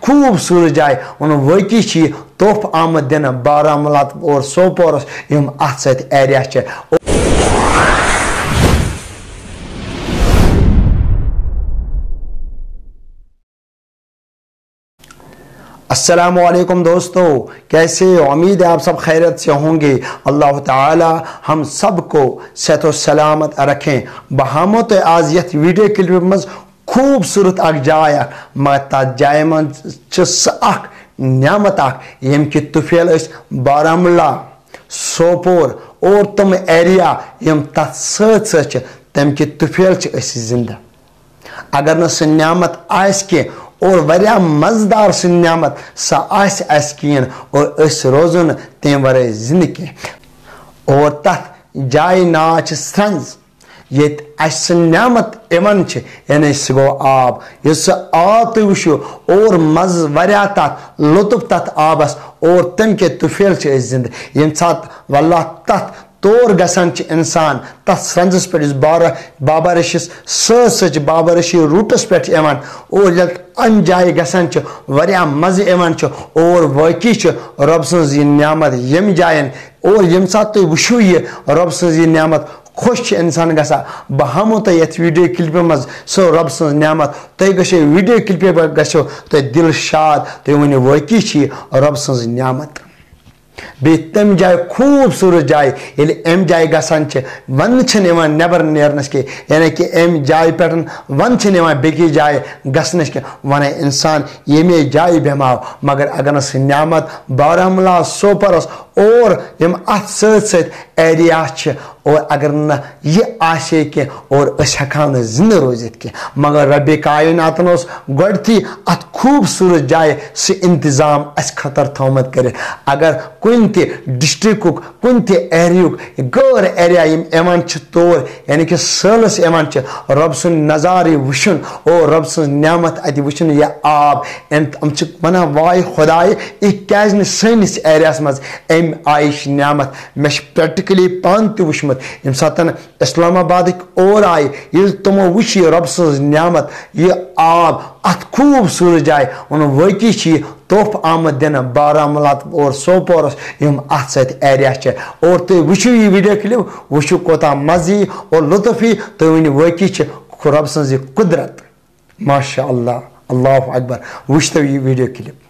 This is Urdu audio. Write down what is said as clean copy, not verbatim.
خوبصورت جائے ان واقعی چھ تحف آمد دن بارہمولہ اور سوپورس یم ات ست ایریا چھ. السلام علیکم دوستو، کیسے ہو؟ امید ہے آپ سب خیرت سے ہوں گے. اللہ تعالی ہم سب کو صحت و سلامت رکھیں. بہامو تو آز یت ویڈیو کلپ مز خوبصورت اک جائے مگر تات جائے من اخ نعمت اخ یم کی طفیل اس بارہمولہ سوپور اور تم ایریا یم تات ست ست تم کی طفیل اس زندہ. اگر نہ سہ نعمت آس کی اور واریاہ مزدار سہ نعمت سہ آس اس کین اور اس روزن تم ورائے زندہ کی. اور تت جائے ناو چھ سرنز یت اس نعمت ایون چھ یعنی سہ گو آب. یس سہ آب تھی وچھو اور مز واریاہ تت لطف تت آبس اور تم کے طفیل چھ اس زندہ. یم سات واللہ تت طور گسان چھ انسان تت سرنزس پہ بابا رشس ست بابا رشی روٹس پہ ایوان اور یل ان جائے گسان چھ واریاہ مزہ ایوان چھ اور واقعی چھ رب سنز یہ نعمت یم جائن اور یم سات تھی وچھو یہ رب سنز یہ نعمت خوش انسان گسا. بہ ہمو تہ یت ویڈیو کلپ مز سو رب سنز نعمت تھی گھو ویڈیو کلپ گھو تہ دل شاد تھی ونو واقعی چھ رب سنز نعمت. بی تم جائے خوبصورت جائے یل ام جائے گسان چھ ون چھ نوان نیبر نیرنس کے یعنی کہ ام جائے پہ ون چھ نوان بیکی جائے گسنس کے ونہ انسان یمی جائے بیماو. مگر اگر سہ نعمت بارہمولہ سوپورس اور یم ات ست ست ایریا چھ اور اگر نہ یہ آسے کی اور اس ہکان زندہ روزت کی مگر رب کائنات اس گۄڈتھی ات خوبصورت جائے سہ انتظام اس خطر تھومت کر. اگر کن تہ ڈسٹرک کن تہ ایریک غیر ایریا یم ایوان چھ طور یعنی کہ سٲلس ایوان چھ رب سن نظارے وچھن اور رب سن نعمت اتہ وچھن یہ آب ام چھ ونان وائے خدائے یہ کیاز نہ سٲنِس ایریاہس مز ام آیش نعمت. مے پریکٹیکلی پان تہ وچھمت یم ساتن اسلام آبادک اور آئے یل تمو وچھ رب سنز نعمت یہ آب ات خوبصورت جائے ان واقعی چھ تحف آمد دن بارہمولہ اور سوپورس یم ات ست ایریا چھ. اور تھی وچھو یہ ویڈیو کلپ وچھو کوتا مزی اور لطفی تھی ون واقعی چھ رب سنز قدرت. ماشاء اللہ، اللہ اکبر. وچھتو یہ ویڈیو کلپ.